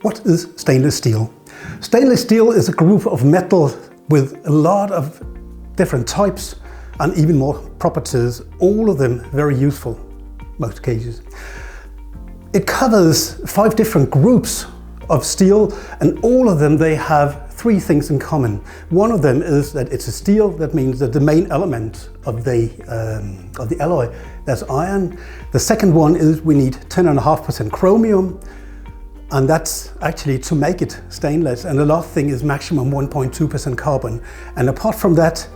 What is stainless steel? Stainless steel is a group of metal with a lot of different types and even more properties, all of them very useful, most cases. It covers 5 different groups of steel, and all of them, they have 3 things in common. One of them is that it's a steel. That means that the main element of the alloy, that's iron. The second one is we need 10.5% chromium, and that's actually to make it stainless. And the last thing is maximum 1.2% carbon. And apart from that,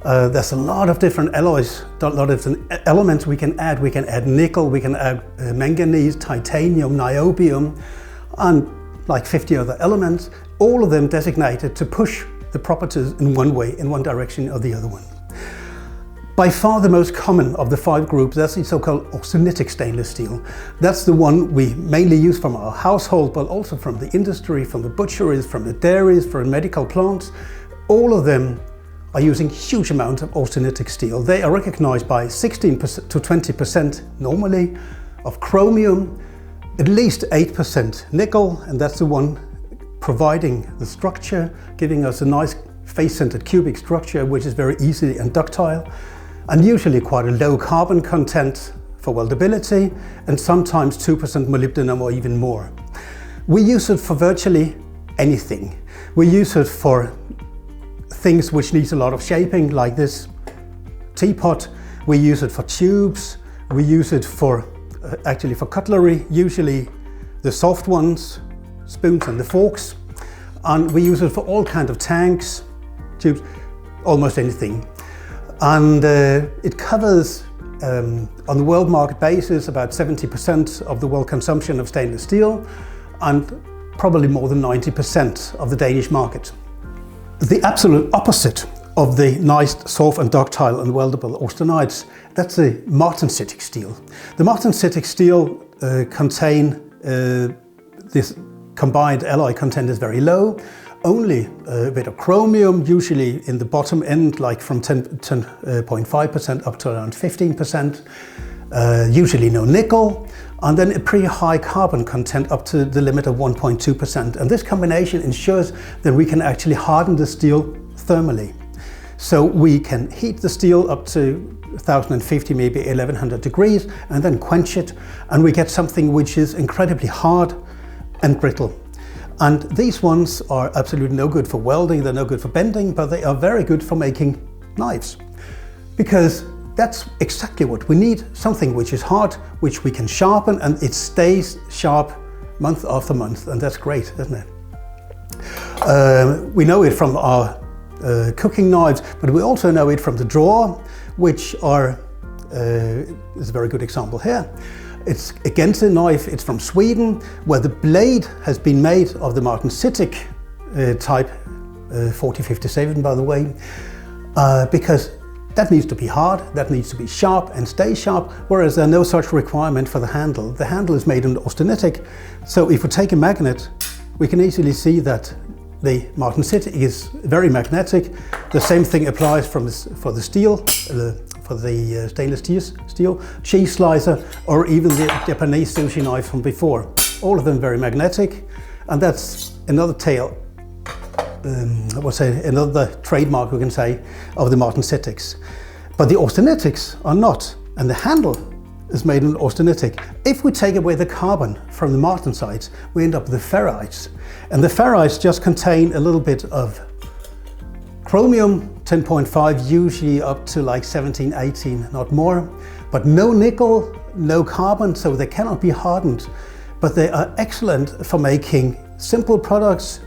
there's a lot of different alloys, a lot of different elements we can add. We can add nickel, we can add manganese, titanium, niobium, and like 50 other elements, all of them designated to push the properties in one way, in one direction or the other one. By far the most common of the 5 groups, that's the so-called austenitic stainless steel. That's the one we mainly use from our household, but also from the industry, from the butcheries, from the dairies, from medical plants. All of them are using huge amounts of austenitic steel. They are recognized by 16% to 20% normally of chromium, at least 8% nickel, and that's the one providing the structure, giving us a nice face-centered cubic structure, which is very easy and ductile, and usually quite a low carbon content for weldability, and sometimes 2% molybdenum or even more. We use it for virtually anything. We use it for things which needs a lot of shaping, like this teapot. We use it for tubes. We use it for actually for cutlery, usually the soft ones, spoons and the forks. And we use it for all kinds of tanks, tubes, almost anything. And it covers, on the world market basis, about 70% of the world consumption of stainless steel, and probably more than 90% of the Danish market. The absolute opposite of the nice, soft and ductile and weldable austenites, that's the Martensitic steel. The Martensitic steel contain, this combined alloy content is very low, only a bit of chromium, usually in the bottom end, like from 10.5% up to around 15%, usually no nickel, and then a pretty high carbon content up to the limit of 1.2%. And this combination ensures that we can actually harden the steel thermally. So we can heat the steel up to 1050, maybe 1100 degrees, and then quench it, and we get something which is incredibly hard and brittle. And these ones are absolutely no good for welding, they're no good for bending, but they are very good for making knives. Because that's exactly what we need, something which is hard, which we can sharpen, and it stays sharp month after month, and that's great, isn't it? We know it from our cooking knives, but we also know it from the drawer, which are, is a very good example here. It's against a knife, it's from Sweden, where the blade has been made of the Martensitic type 4057, by the way, because that needs to be hard, that needs to be sharp and stay sharp, whereas there's no such requirement for the handle. The handle is made in austenitic, so if we take a magnet, we can easily see that the Martensitic is very magnetic. The same thing applies for the steel, for the stainless steel, cheese slicer, or even the Japanese sushi knife from before. All of them very magnetic, and that's another tale, another trademark we can say of the Martensitics. But the austenitics are not, and the handle is made in austenitic. If we take away the carbon from the martensites, we end up with the ferrites. And the ferrites just contain a little bit of chromium, 10.5, usually up to like 17, 18, not more. But no nickel, no carbon, so they cannot be hardened. But they are excellent for making simple products,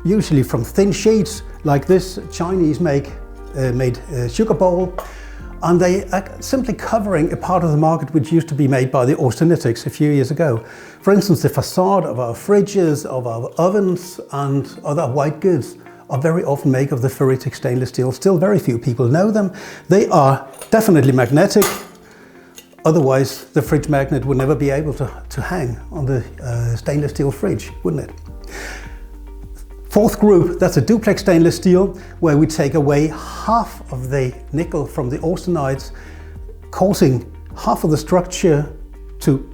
usually from thin sheets, like this Chinese made sugar bowl. And they are simply covering a part of the market which used to be made by the austenitics a few years ago. For instance, the facade of our fridges, of our ovens, and other white goods are very often made of the ferritic stainless steel. Still very few people know them. They are definitely magnetic. Otherwise, the fridge magnet would never be able to hang on the stainless steel fridge, wouldn't it? Fourth group, that's a duplex stainless steel, where we take away half of the nickel from the austenites, causing half of the structure to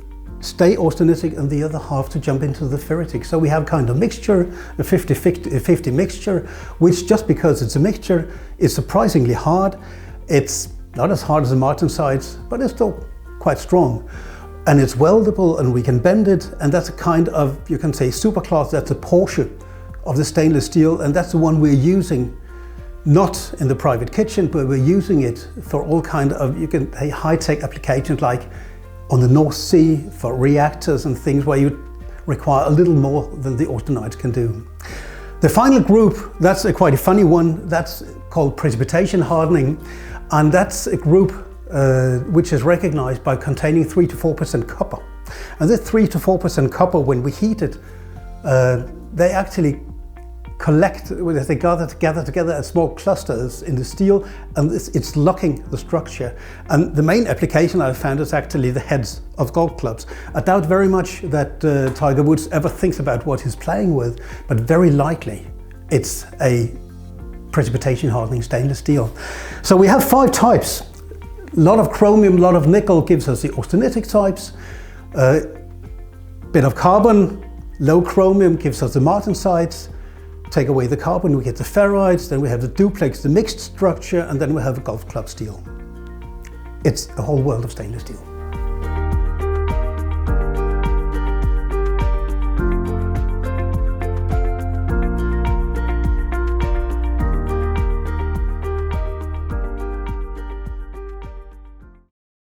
stay austenitic and the other half to jump into the ferritic. So we have kind of mixture, a 50-50 mixture, which just because it's a mixture is surprisingly hard. It's not as hard as the Martensites, but it's still quite strong. And it's weldable and we can bend it, and that's a kind of, you can say, supercloth. That's a Porsche of the stainless steel, and that's the one we're using, not in the private kitchen, but we're using it for all kind of, you can say, high-tech applications like on the North Sea for reactors and things where you require a little more than the austenites can do. The final group, that's quite a funny one, that's called precipitation hardening, and that's a group which is recognized by containing 3 to 4% copper. And this 3 to 4% copper, when we heat it, they actually collect, they gather together as small clusters in the steel, and it's locking the structure. And the main application I've found is actually the heads of golf clubs. I doubt very much that Tiger Woods ever thinks about what he's playing with, but very likely it's a precipitation hardening stainless steel. So we have 5 types. A lot of chromium, a lot of nickel gives us the austenitic types. Bit of carbon, low chromium gives us the Martensites. Take away the carbon, we get the ferrites, then we have the duplex, the mixed structure, and then we have a golf club steel. It's a whole world of stainless steel.